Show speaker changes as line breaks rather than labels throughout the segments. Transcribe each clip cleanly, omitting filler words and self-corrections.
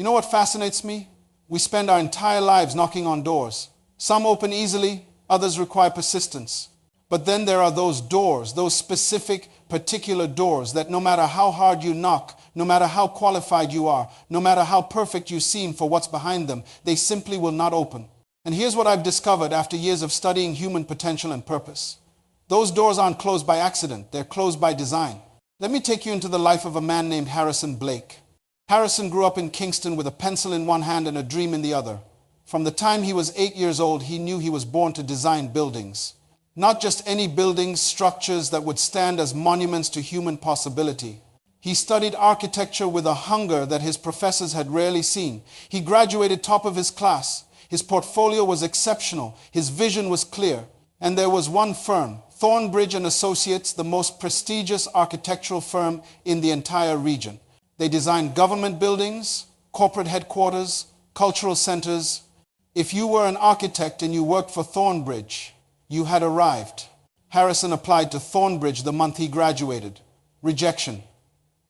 You know what fascinates me? We spend our entire lives knocking on doors. Some open easily, others require persistence. But then there are those doors, those specific, particular doors that no matter how hard you knock, no matter how qualified you are, no matter how perfect you seem for what's behind them, they simply will not open. And here's what I've discovered after years of studying human potential and purpose. Those doors aren't closed by accident, they're closed by design. Let me take you into the life of a man named Harrison Blake. Harrison grew up in Kingston with a pencil in one hand and a dream in the other. From the time he was 8 years old, he knew he was born to design buildings. Not just any buildings, structures that would stand as monuments to human possibility. He studied architecture with a hunger that his professors had rarely seen. He graduated top of his class. His portfolio was exceptional. His vision was clear. And there was one firm, Thornbridge and Associates, the most prestigious architectural firm in the entire region. They designed government buildings, corporate headquarters, cultural centers. If you were an architect and you worked for Thornbridge, you had arrived. Harrison applied to Thornbridge the month he graduated. Rejection.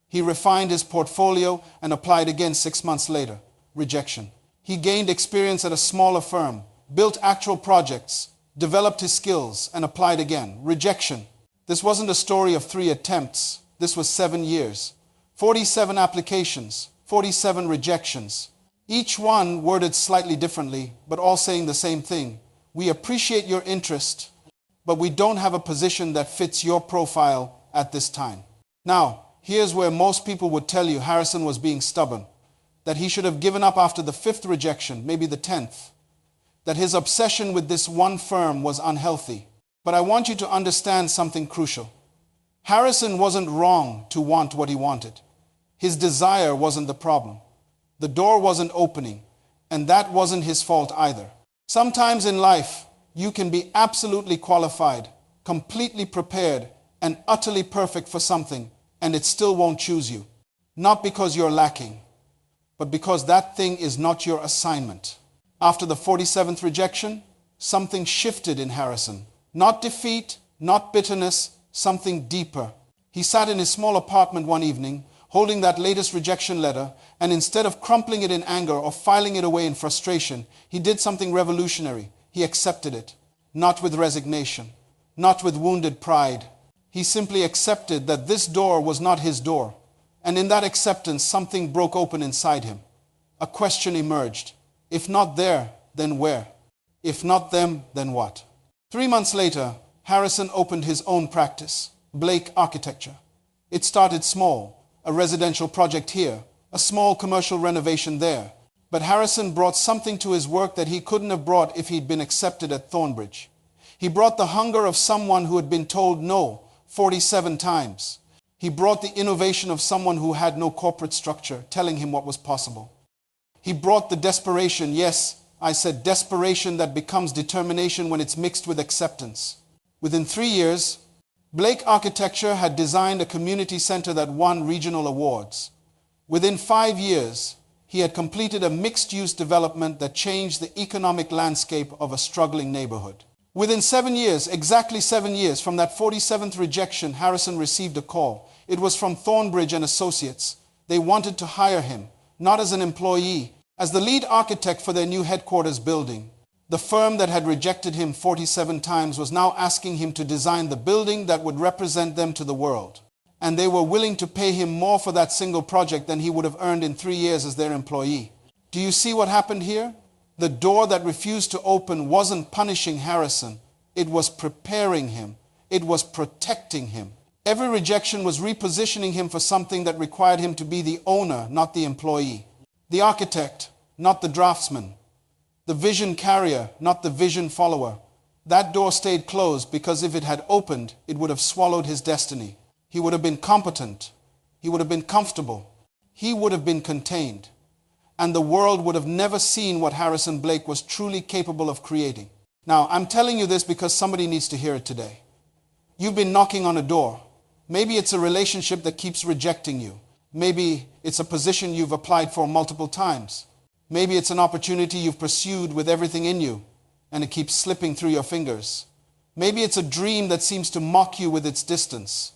He refined his portfolio and applied again 6 months later. Rejection. He gained experience at a smaller firm, built actual projects, developed his skills, and applied again. Rejection. This wasn't a story of 3 attempts. This was 7 years. 47 applications, 47 rejections. Each one worded slightly differently, but all saying the same thing. We appreciate your interest, but we don't have a position that fits your profile at this time. Now, here's where most people would tell you Harrison was being stubborn, that he should have given up after the 5th rejection, maybe the 10th, that his obsession with this one firm was unhealthy. But I want you to understand something crucial. Harrison wasn't wrong to want what he wanted. His desire wasn't the problem. The door wasn't opening, and that wasn't his fault either. Sometimes in life, you can be absolutely qualified, completely prepared, and utterly perfect for something, and it still won't choose you. Not because you're lacking, but because that thing is not your assignment. After the 47th rejection, something shifted in Harrison. Not defeat, not bitterness, something deeper. He sat in his small apartment one evening, holding that latest rejection letter, and instead of crumpling it in anger or filing it away in frustration, he did something revolutionary. He accepted it, not with resignation, not with wounded pride. He simply accepted that this door was not his door, and in that acceptance, something broke open inside him. A question emerged. If not there, then where? If not them, then what? 3 months later, Harrison opened his own practice, Blake Architecture. It started small. A residential project here, a small commercial renovation there. But Harrison brought something to his work that he couldn't have brought if he'd been accepted at Thornbridge. He brought the hunger of someone who had been told no 47 times. He brought the innovation of someone who had no corporate structure telling him what was possible. He brought the desperation, yes, I said desperation that becomes determination when it's mixed with acceptance. Within 3 years, Blake Architecture had designed a community center that won regional awards. Within 5 years, he had completed a mixed-use development that changed the economic landscape of a struggling neighborhood. Within 7 years, exactly 7 years, from that 47th rejection, Harrison received a call. It was from Thornbridge and Associates. They wanted to hire him, not as an employee, as the lead architect for their new headquarters building. The firm that had rejected him 47 times was now asking him to design the building that would represent them to the world. And they were willing to pay him more for that single project than he would have earned in 3 years as their employee. Do you see what happened here? The door that refused to open wasn't punishing Harrison. It was preparing him. It was protecting him. Every rejection was repositioning him for something that required him to be the owner, not the employee. The architect, not the draftsman. The vision carrier, not the vision follower. That door stayed closed because if it had opened, it would have swallowed his destiny. He would have been competent. He would have been comfortable. He would have been contained. And the world would have never seen what Harrison Blake was truly capable of creating. Now, I'm telling you this because somebody needs to hear it today. You've been knocking on a door. Maybe it's a relationship that keeps rejecting you. Maybe it's a position you've applied for multiple times. Maybe it's an opportunity you've pursued with everything in you, and it keeps slipping through your fingers. Maybe it's a dream that seems to mock you with its distance,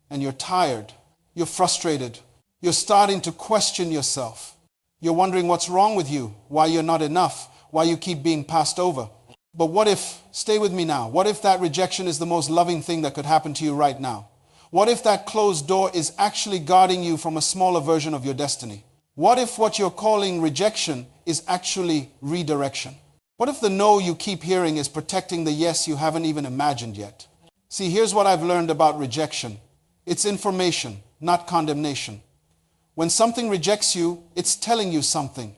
and you're tired, you're frustrated, you're starting to question yourself. You're wondering what's wrong with you, why you're not enough, why you keep being passed over. But what if, stay with me now, what if that rejection is the most loving thing that could happen to you right now? What if that closed door is actually guarding you from a smaller version of your destiny? What if what you're calling rejection is actually redirection? What if the no you keep hearing is protecting the yes you haven't even imagined yet? See, here's what I've learned about rejection. It's information, not condemnation. When something rejects you, it's telling you something.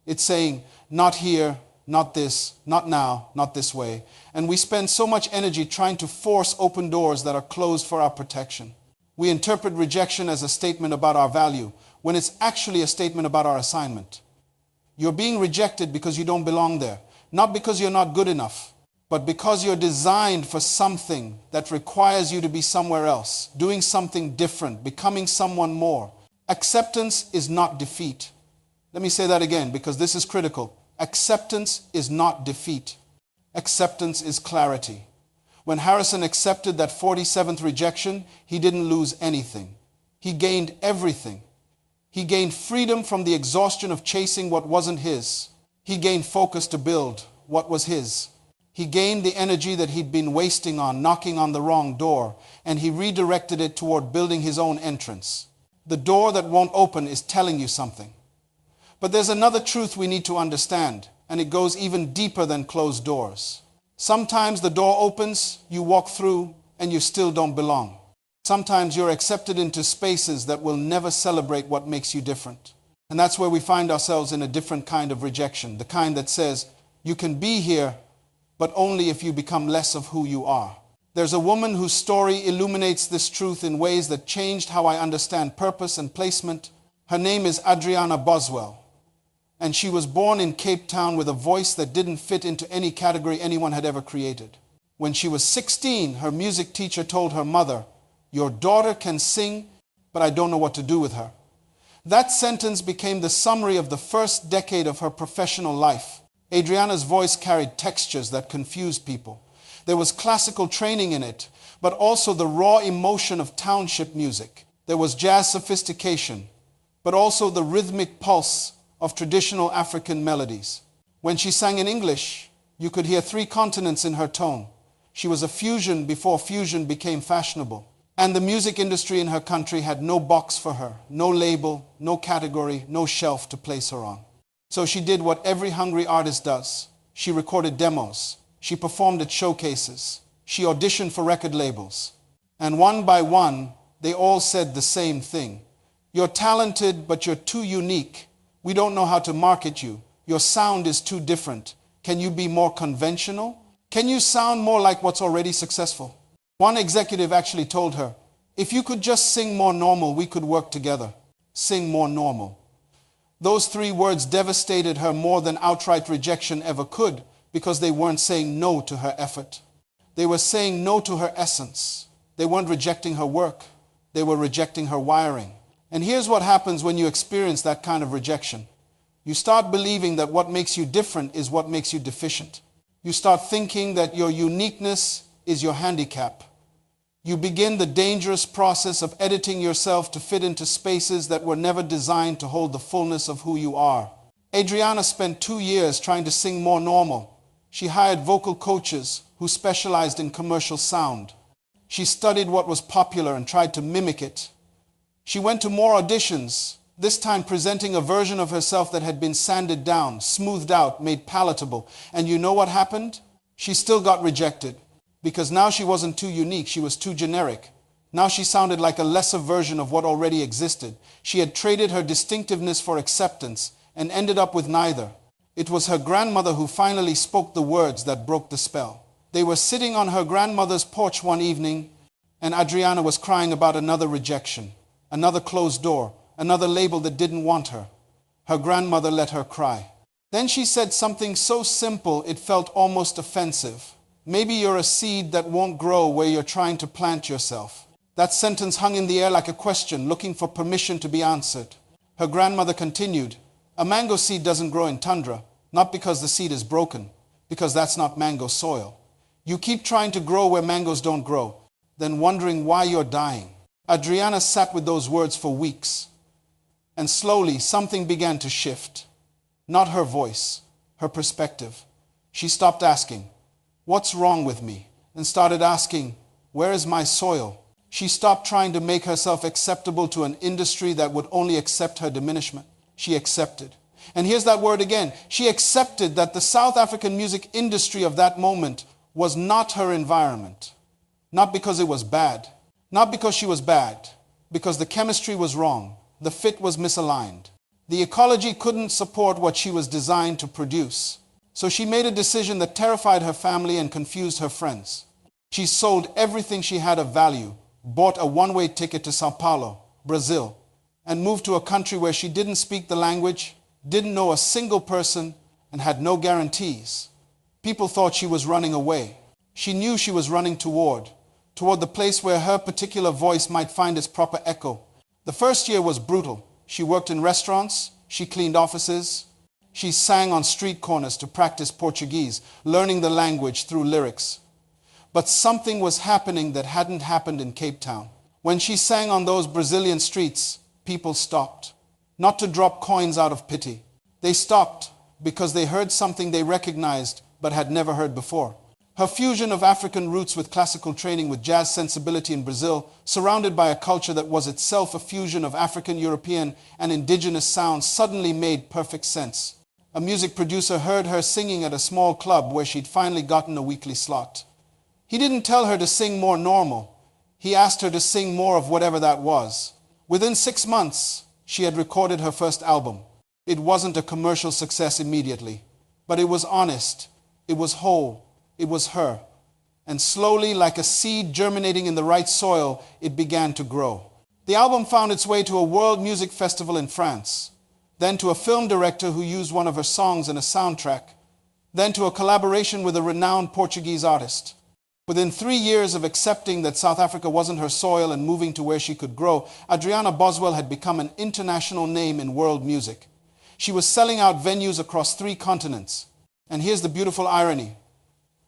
It's saying, not here, not this, not now, not this way. And we spend so much energy trying to force open doors that are closed for our protection. We interpret rejection as a statement about our value, when it's actually a statement about our assignment. You're being rejected because you don't belong there, not because you're not good enough, but because you're designed for something that requires you to be somewhere else, doing something different, becoming someone more. Acceptance is not defeat. Let me say that again because this is critical. Acceptance is not defeat. Acceptance is clarity. When Harrison accepted that 47th rejection, he didn't lose anything. He gained everything. He gained freedom from the exhaustion of chasing what wasn't his. He gained focus to build what was his. He gained the energy that he'd been wasting on knocking on the wrong door, and he redirected it toward building his own entrance. The door that won't open is telling you something. But there's another truth we need to understand, and it goes even deeper than closed doors. Sometimes the door opens, you walk through, and you still don't belong. Sometimes you're accepted into spaces that will never celebrate what makes you different. And that's where we find ourselves in a different kind of rejection, the kind that says, you can be here, but only if you become less of who you are. There's a woman whose story illuminates this truth in ways that changed how I understand purpose and placement. Her name is Adriana Boswell. And she was born in Cape Town with a voice that didn't fit into any category anyone had ever created. When she was 16, her music teacher told her mother, "Your daughter can sing, but I don't know what to do with her." That sentence became the summary of the first decade of her professional life. Adriana's voice carried textures that confused people. There was classical training in it, but also the raw emotion of township music. There was jazz sophistication, but also the rhythmic pulse of traditional African melodies. When she sang in English, you could hear 3 continents in her tone. She was a fusion before fusion became fashionable. And the music industry in her country had no box for her, no label, no category, no shelf to place her on. So she did what every hungry artist does. She recorded demos. She performed at showcases. She auditioned for record labels. And one by one, they all said the same thing. "You're talented, but you're too unique. We don't know how to market you. Your sound is too different. Can you be more conventional? Can you sound more like what's already successful?" One executive actually told her, "If you could just sing more normal, we could work together." Sing more normal. Those 3 words devastated her more than outright rejection ever could, because they weren't saying no to her effort. They were saying no to her essence. They weren't rejecting her work. They were rejecting her wiring. And here's what happens when you experience that kind of rejection. You start believing that what makes you different is what makes you deficient. You start thinking that your uniqueness is your handicap. You begin the dangerous process of editing yourself to fit into spaces that were never designed to hold the fullness of who you are. Adriana spent 2 years trying to sing more normal. She hired vocal coaches who specialized in commercial sound. She studied what was popular and tried to mimic it. She went to more auditions, this time presenting a version of herself that had been sanded down, smoothed out, made palatable. And you know what happened? She still got rejected. Because now she wasn't too unique, she was too generic. Now she sounded like a lesser version of what already existed. She had traded her distinctiveness for acceptance and ended up with neither. It was her grandmother who finally spoke the words that broke the spell. They were sitting on her grandmother's porch one evening, and Adriana was crying about another rejection, another closed door, another label that didn't want her. Her grandmother let her cry. Then she said something so simple it felt almost offensive. "Maybe you're a seed that won't grow where you're trying to plant yourself." That sentence hung in the air like a question, looking for permission to be answered. Her grandmother continued, "A mango seed doesn't grow in tundra, not because the seed is broken, because that's not mango soil. You keep trying to grow where mangoes don't grow, then wondering why you're dying." Adriana sat with those words for weeks. And slowly, something began to shift. Not her voice, her perspective. She stopped asking, "What's wrong with me?" and started asking, "Where is my soil?" She stopped trying to make herself acceptable to an industry that would only accept her diminishment. She accepted. And here's that word again. She accepted that the South African music industry of that moment was not her environment. Not because it was bad. Not because she was bad. Because the chemistry was wrong. The fit was misaligned. The ecology couldn't support what she was designed to produce. So she made a decision that terrified her family and confused her friends. She sold everything she had of value, bought a one-way ticket to Sao Paulo, Brazil, and moved to a country where she didn't speak the language, didn't know a single person, and had no guarantees. People thought she was running away. She knew she was running toward the place where her particular voice might find its proper echo. The first year was brutal. She worked in restaurants, she cleaned offices, she sang on street corners to practice Portuguese, learning the language through lyrics. But something was happening that hadn't happened in Cape Town. When she sang on those Brazilian streets, people stopped. Not to drop coins out of pity. They stopped because they heard something they recognized but had never heard before. Her fusion of African roots with classical training with jazz sensibility in Brazil, surrounded by a culture that was itself a fusion of African, European, and indigenous sounds, suddenly made perfect sense. A music producer heard her singing at a small club where she'd finally gotten a weekly slot. He didn't tell her to sing more normal. He asked her to sing more of whatever that was. Within 6 months, she had recorded her first album. It wasn't a commercial success immediately, but it was honest, it was whole, it was her. And slowly, like a seed germinating in the right soil, it began to grow. The album found its way to a world music festival in France, then to a film director who used one of her songs in a soundtrack, then to a collaboration with a renowned Portuguese artist. Within 3 years of accepting that South Africa wasn't her soil and moving to where she could grow, Adriana Boswell had become an international name in world music. She was selling out venues across 3 continents. And here's the beautiful irony.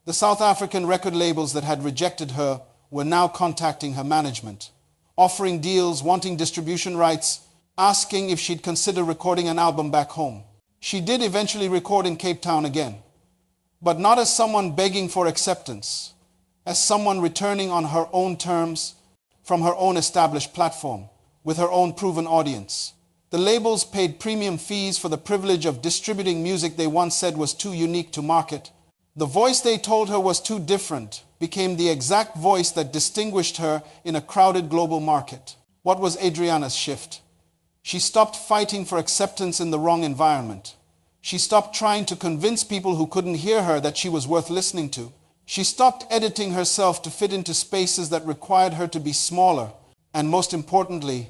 The South African record labels that had rejected her were now contacting her management, offering deals, wanting distribution rights, asking if she'd consider recording an album back home. She did eventually record in Cape Town again, but not as someone begging for acceptance, as someone returning on her own terms from her own established platform, with her own proven audience. The labels paid premium fees for the privilege of distributing music they once said was too unique to market. The voice they told her was too different became the exact voice that distinguished her in a crowded global market. What was Adriana's shift? She stopped fighting for acceptance in the wrong environment. She stopped trying to convince people who couldn't hear her that she was worth listening to. She stopped editing herself to fit into spaces that required her to be smaller. And most importantly,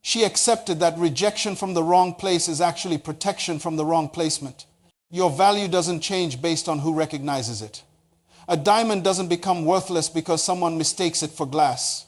she accepted that rejection from the wrong place is actually protection from the wrong placement. Your value doesn't change based on who recognizes it. A diamond doesn't become worthless because someone mistakes it for glass.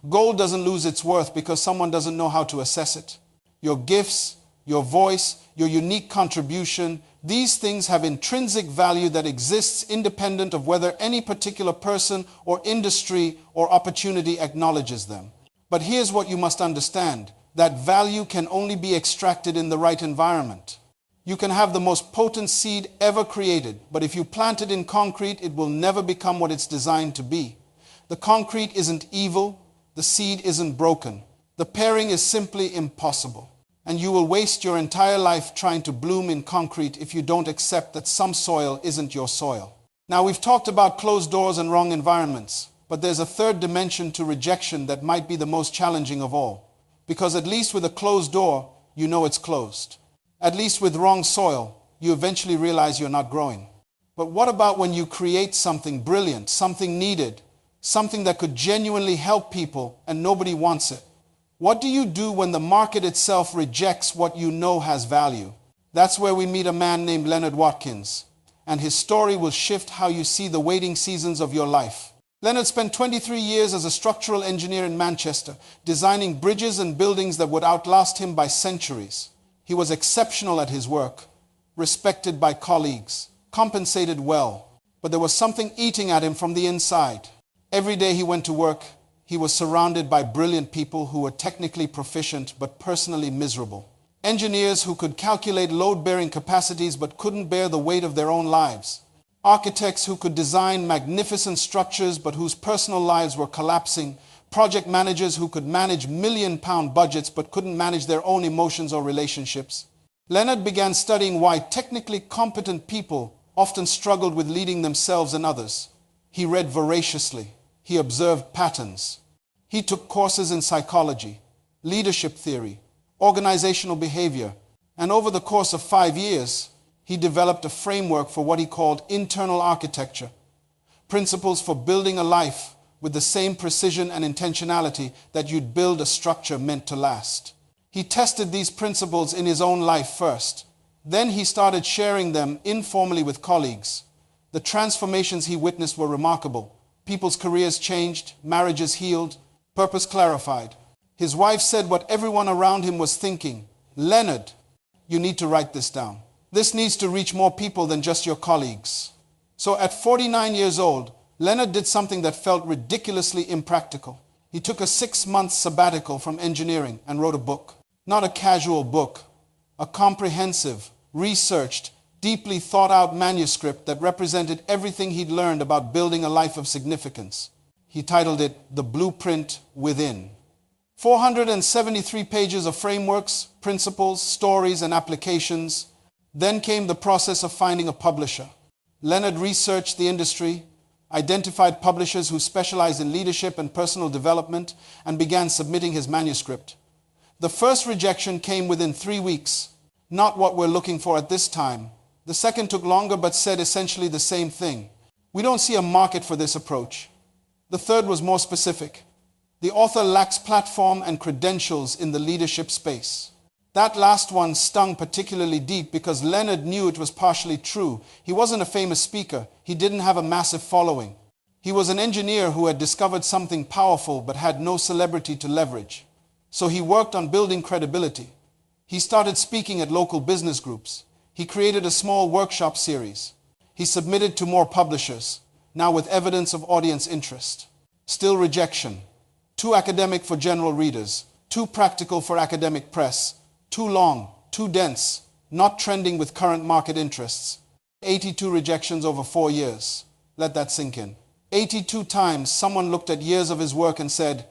Gold doesn't lose its worth because someone doesn't know how to assess it. Your gifts, your voice, your unique contribution, these things have intrinsic value that exists independent of whether any particular person or industry or opportunity acknowledges them. But here's what you must understand. That value can only be extracted in the right environment. You can have the most potent seed ever created, but if you plant it in concrete, it will never become what it's designed to be. The concrete isn't evil, the seed isn't broken. The pairing is simply impossible. And you will waste your entire life trying to bloom in concrete if you don't accept that some soil isn't your soil. Now, we've talked about closed doors and wrong environments, but there's a third dimension to rejection that might be the most challenging of all. Because at least with a closed door, you know it's closed. At least with wrong soil, you eventually realize you're not growing. But what about when you create something brilliant, something needed, something that could genuinely help people and nobody wants it? What do you do when the market itself rejects what you know has value? That's where we meet a man named Leonard Watkins, and his story will shift how you see the waiting seasons of your life. Leonard spent 23 years as a structural engineer in Manchester, designing bridges and buildings that would outlast him by centuries. He was exceptional at his work, respected by colleagues, compensated well, but there was something eating at him from the inside. Every day he went to work, he was surrounded by brilliant people who were technically proficient but personally miserable. Engineers who could calculate load-bearing capacities but couldn't bear the weight of their own lives. Architects who could design magnificent structures but whose personal lives were collapsing. Project managers who could manage million-pound budgets but couldn't manage their own emotions or relationships. Leonard began studying why technically competent people often struggled with leading themselves and others. He read voraciously. He observed patterns. He took courses in psychology, leadership theory, organizational behavior, and over the course of 5 years, he developed a framework for what he called internal architecture, principles for building a life with the same precision and intentionality that you'd build a structure meant to last. He tested these principles in his own life first. Then he started sharing them informally with colleagues. The transformations he witnessed were remarkable. People's careers changed, marriages healed, purpose clarified. His wife said what everyone around him was thinking. Leonard, you need to write this down. This needs to reach more people than just your colleagues. So at 49 years old, Leonard did something that felt ridiculously impractical. He took a 6-month sabbatical from engineering and wrote a book. Not a casual book, a comprehensive, researched, deeply thought-out manuscript that represented everything he'd learned about building a life of significance. He titled it The Blueprint Within. 473 pages of frameworks, principles, stories, and applications. Then came the process of finding a publisher. Leonard researched the industry, identified publishers who specialized in leadership and personal development, and began submitting his manuscript. The first rejection came within 3 weeks, not what we're looking for at this time. The second took longer but said essentially the same thing. We don't see a market for this approach. The third was more specific. The author lacks platform and credentials in the leadership space. That last one stung particularly deep because Leonard knew it was partially true. He wasn't a famous speaker. He didn't have a massive following. He was an engineer who had discovered something powerful but had no celebrity to leverage. So he worked on building credibility. He started speaking at local business groups. He created a small workshop series. He submitted to more publishers, now with evidence of audience interest. Still rejection. Too academic for general readers. Too practical for academic press. Too long, too dense, not trending with current market interests. 82 rejections over 4 years. Let that sink in. 82 times someone looked at years of his work and said,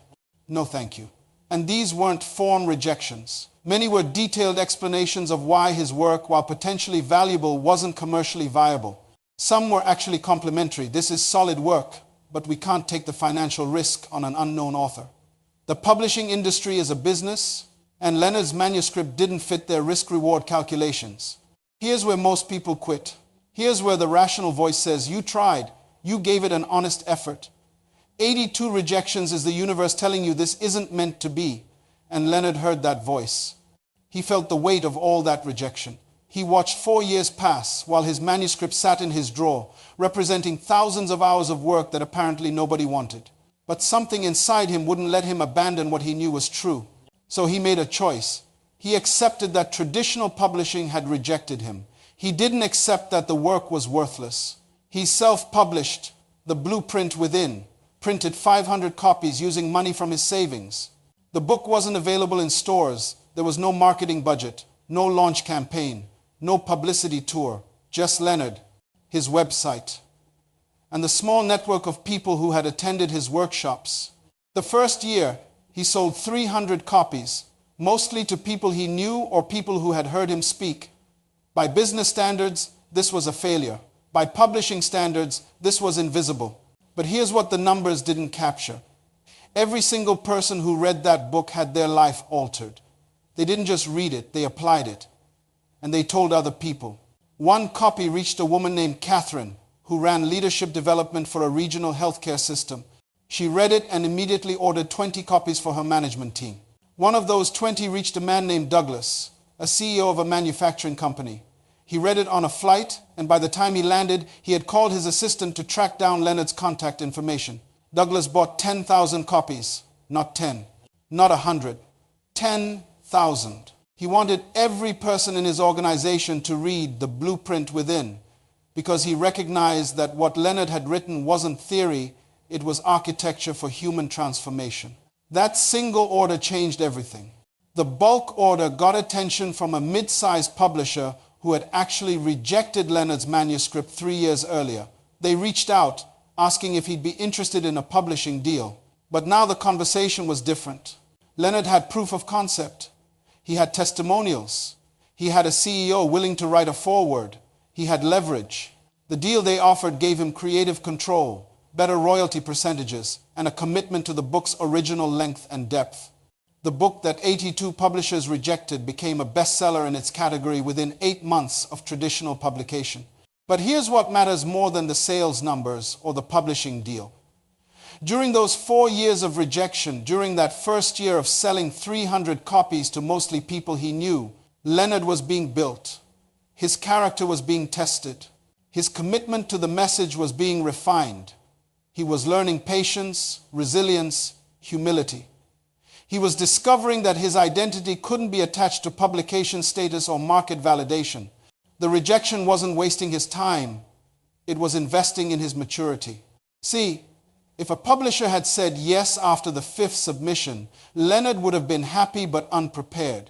no thank you. And these weren't form rejections. Many were detailed explanations of why his work, while potentially valuable, wasn't commercially viable. Some were actually complimentary. This is solid work, but we can't take the financial risk on an unknown author. The publishing industry is a business, and Leonard's manuscript didn't fit their risk-reward calculations. Here's where most people quit. Here's where the rational voice says, you tried, you gave it an honest effort. 82 rejections is the universe telling you this isn't meant to be, and Leonard heard that voice. He felt the weight of all that rejection. He watched 4 years pass while his manuscript sat in his drawer, representing thousands of hours of work that apparently nobody wanted. But something inside him wouldn't let him abandon what he knew was true. So he made a choice. He accepted that traditional publishing had rejected him. He didn't accept that the work was worthless. He self-published The Blueprint Within, printed 500 copies using money from his savings. The book wasn't available in stores. There was no marketing budget, no launch campaign, no publicity tour, just Leonard, his website, and the small network of people who had attended his workshops. The first year, he sold 300 copies, mostly to people he knew or people who had heard him speak. By business standards, this was a failure. By publishing standards, this was invisible. But here's what the numbers didn't capture. Every single person who read that book had their life altered. They didn't just read it, they applied it. And they told other people. One copy reached a woman named Catherine, who ran leadership development for a regional healthcare system. She read it and immediately ordered 20 copies for her management team. One of those 20 reached a man named Douglas, a CEO of a manufacturing company. He read it on a flight, and by the time he landed, he had called his assistant to track down Leonard's contact information. Douglas bought 10,000 copies, not 10, not 100, 10,000. He wanted every person in his organization to read The Blueprint Within, because he recognized that what Leonard had written wasn't theory, it was architecture for human transformation. That single order changed everything. The bulk order got attention from a mid-sized publisher who had actually rejected Leonard's manuscript 3 years earlier. They reached out, asking if he'd be interested in a publishing deal. But now the conversation was different. Leonard had proof of concept. He had testimonials. He had a CEO willing to write a foreword. He had leverage. The deal they offered gave him creative control, better royalty percentages, and a commitment to the book's original length and depth. The book that 82 publishers rejected became a bestseller in its category within 8 months of traditional publication. But here's what matters more than the sales numbers or the publishing deal. During those 4 years of rejection, during that first year of selling 300 copies to mostly people he knew, Leonard was being built. His character was being tested. His commitment to the message was being refined. He was learning patience, resilience, humility. He was discovering that his identity couldn't be attached to publication status or market validation. The rejection wasn't wasting his time. It was investing in his maturity. See, if a publisher had said yes after the 5th submission, Leonard would have been happy but unprepared.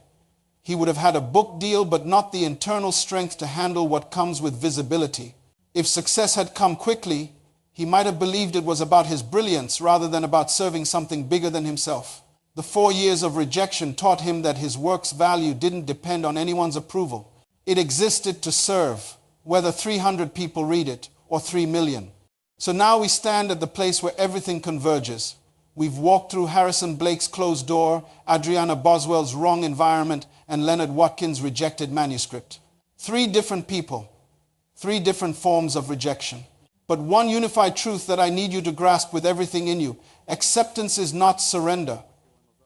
He would have had a book deal but not the internal strength to handle what comes with visibility. If success had come quickly, he might have believed it was about his brilliance rather than about serving something bigger than himself. The 4 years of rejection taught him that his work's value didn't depend on anyone's approval. It existed to serve, whether 300 people read it or 3 million. So now we stand at the place where everything converges. We've walked through Harrison Blake's closed door, Adriana Boswell's wrong environment, and Leonard Watkins' rejected manuscript. 3 different people, 3 different forms of rejection. But one unified truth that I need you to grasp with everything in you: acceptance is not surrender.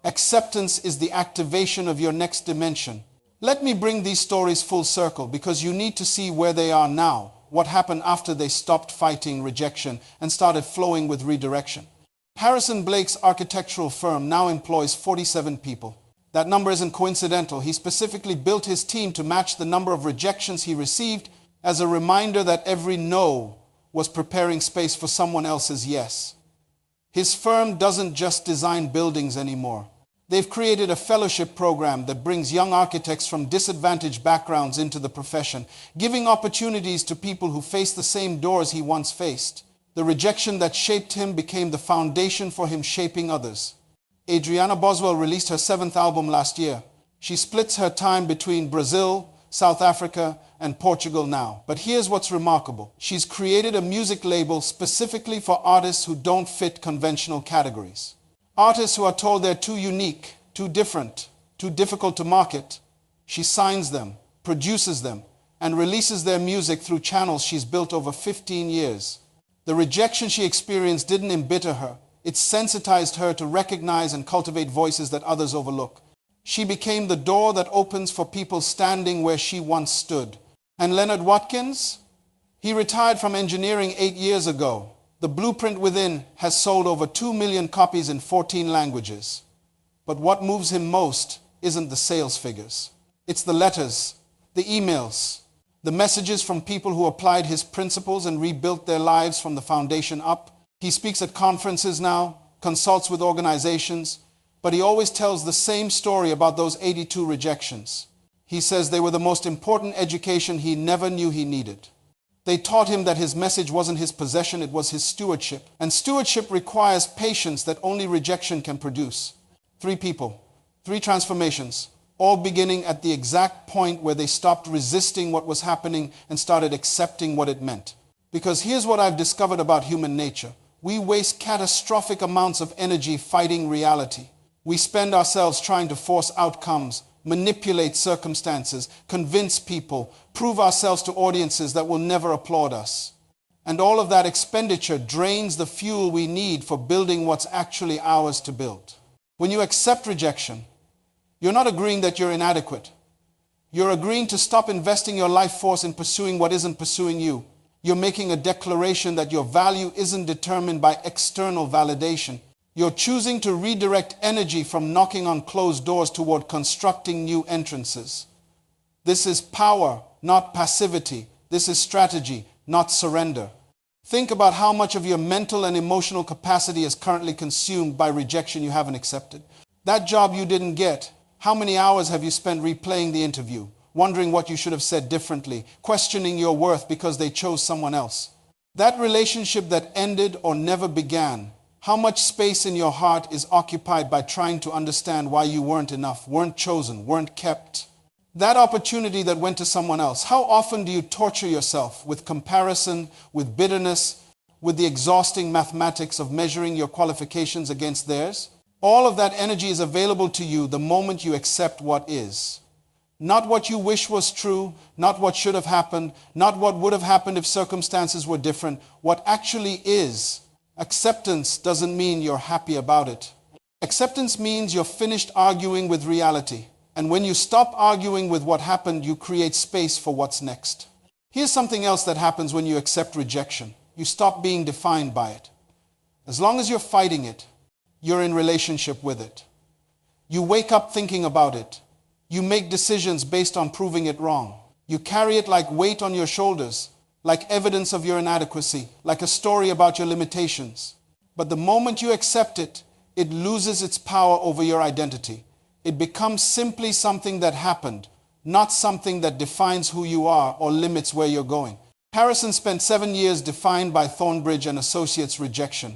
Acceptance is the activation of your next dimension. Let me bring these stories full circle because you need to see where they are now, what happened after they stopped fighting rejection and started flowing with redirection. Harrison Blake's architectural firm now employs 47 people. That number isn't coincidental. He specifically built his team to match the number of rejections he received as a reminder that every no was preparing space for someone else's yes. His firm doesn't just design buildings anymore. They've created a fellowship program that brings young architects from disadvantaged backgrounds into the profession, giving opportunities to people who face the same doors he once faced. The rejection that shaped him became the foundation for him shaping others. Adriana Boswell released her 7th album last year. She splits her time between Brazil, South Africa, and Portugal now. But here's what's remarkable. She's created a music label specifically for artists who don't fit conventional categories. Artists who are told they're too unique, too different, too difficult to market. She signs them, produces them, and releases their music through channels she's built over 15 years. The rejection she experienced didn't embitter her. It sensitized her to recognize and cultivate voices that others overlook. She became the door that opens for people standing where she once stood. And Leonard Watkins? He retired from engineering 8 years ago. The blueprint within has sold over 2 million copies in 14 languages. But what moves him most isn't the sales figures. It's the letters, the emails, the messages from people who applied his principles and rebuilt their lives from the foundation up. He speaks at conferences now, consults with organizations, but he always tells the same story about those 82 rejections. He says they were the most important education he never knew he needed. They taught him that his message wasn't his possession, it was his stewardship. And stewardship requires patience that only rejection can produce. 3 people, 3 transformations, all beginning at the exact point where they stopped resisting what was happening and started accepting what it meant. Because here's what I've discovered about human nature. We waste catastrophic amounts of energy fighting reality. We spend ourselves trying to force outcomes, manipulate circumstances, convince people, prove ourselves to audiences that will never applaud us. And all of that expenditure drains the fuel we need for building what's actually ours to build. When you accept rejection, you're not agreeing that you're inadequate. You're agreeing to stop investing your life force in pursuing what isn't pursuing you. You're making a declaration that your value isn't determined by external validation. You're choosing to redirect energy from knocking on closed doors toward constructing new entrances. This is power, not passivity. This is strategy, not surrender. Think about how much of your mental and emotional capacity is currently consumed by rejection you haven't accepted. That job you didn't get, how many hours have you spent replaying the interview, wondering what you should have said differently, questioning your worth because they chose someone else? That relationship that ended or never began, how much space in your heart is occupied by trying to understand why you weren't enough, weren't chosen, weren't kept? That opportunity that went to someone else, how often do you torture yourself with comparison, with bitterness, with the exhausting mathematics of measuring your qualifications against theirs? All of that energy is available to you the moment you accept what is. Not what you wish was true, not what should have happened, not what would have happened if circumstances were different. What actually is. Acceptance doesn't mean you're happy about it. Acceptance means you're finished arguing with reality. And when you stop arguing with what happened, you create space for what's next. Here's something else that happens when you accept rejection. You stop being defined by it. As long as you're fighting it, you're in relationship with it. You wake up thinking about it. You make decisions based on proving it wrong. You carry it like weight on your shoulders, like evidence of your inadequacy, like a story about your limitations. But the moment you accept it, it loses its power over your identity. It becomes simply something that happened, not something that defines who you are or limits where you're going. Harrison spent 7 years defined by Thornbridge and Associates' rejection.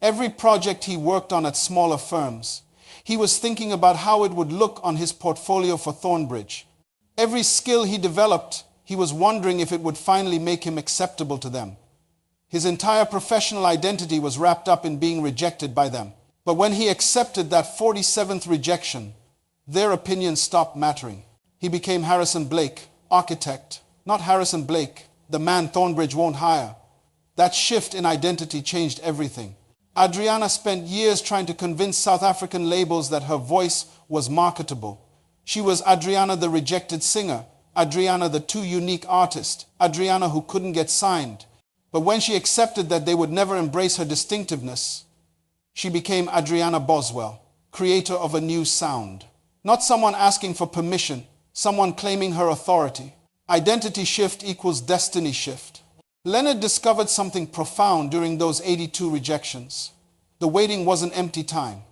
Every project he worked on at smaller firms, he was thinking about how it would look on his portfolio for Thornbridge. Every skill he developed, he was wondering if it would finally make him acceptable to them. His entire professional identity was wrapped up in being rejected by them. But when he accepted that 47th rejection, their opinion stopped mattering. He became Harrison Blake, architect, not Harrison Blake, the man Thornbridge won't hire. That shift in identity changed everything. Adriana spent years trying to convince South African labels that her voice was marketable. She was Adriana the rejected singer, Adriana the too unique artist, Adriana who couldn't get signed. But when she accepted that they would never embrace her distinctiveness, she became Adriana Boswell, creator of a new sound. Not someone asking for permission, someone claiming her authority. Identity shift equals destiny shift. Leonard discovered something profound during those 82 rejections. The waiting wasn't empty time.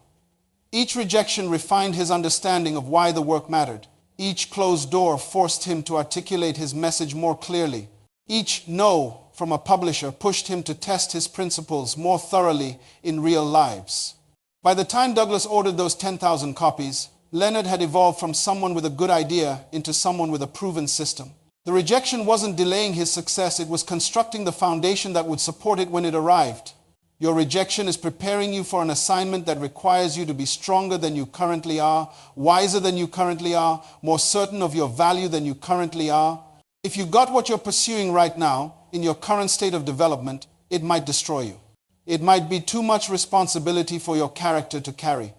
Each rejection refined his understanding of why the work mattered. Each closed door forced him to articulate his message more clearly. Each no from a publisher pushed him to test his principles more thoroughly in real lives. By the time Douglas ordered those 10,000 copies, Leonard had evolved from someone with a good idea into someone with a proven system. The rejection wasn't delaying his success, it was constructing the foundation that would support it when it arrived. Your rejection is preparing you for an assignment that requires you to be stronger than you currently are, wiser than you currently are, more certain of your value than you currently are. If you got what you're pursuing right now, in your current state of development, it might destroy you. It might be too much responsibility for your character to carry.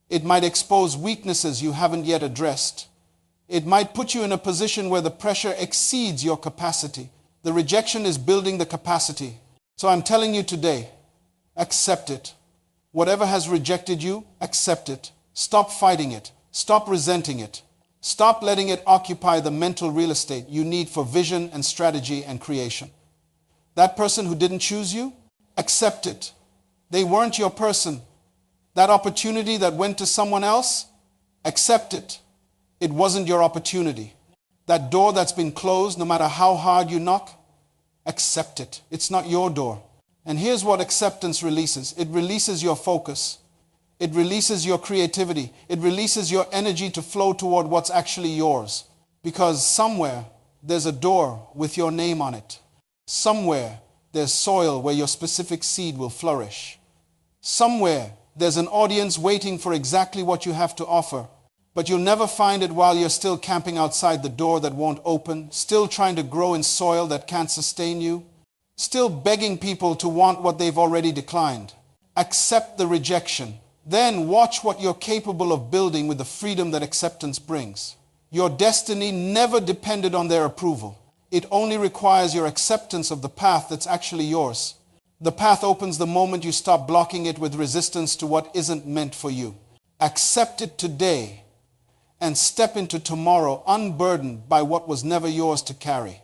It might expose weaknesses you haven't yet addressed. It might put you in a position where the pressure exceeds your capacity. The rejection is building the capacity. So I'm telling you today, accept it. Whatever has rejected you, accept it. Stop fighting it. Stop resenting it. Stop letting it occupy the mental real estate you need for vision and strategy and creation. That person who didn't choose you, accept it. They weren't your person. That opportunity that went to someone else, accept it. It wasn't your opportunity. That door that's been closed, no matter how hard you knock, accept it. It's not your door. And here's what acceptance releases. It releases your focus. It releases your creativity. It releases your energy to flow toward what's actually yours. Because somewhere there's a door with your name on it. Somewhere there's soil where your specific seed will flourish. Somewhere there's an audience waiting for exactly what you have to offer. But you'll never find it while you're still camping outside the door that won't open, still trying to grow in soil that can't sustain you, still begging people to want what they've already declined. Accept the rejection. Then watch what you're capable of building with the freedom that acceptance brings. Your destiny never depended on their approval. It only requires your acceptance of the path that's actually yours. The path opens the moment you stop blocking it with resistance to what isn't meant for you. Accept it today and step into tomorrow unburdened by what was never yours to carry.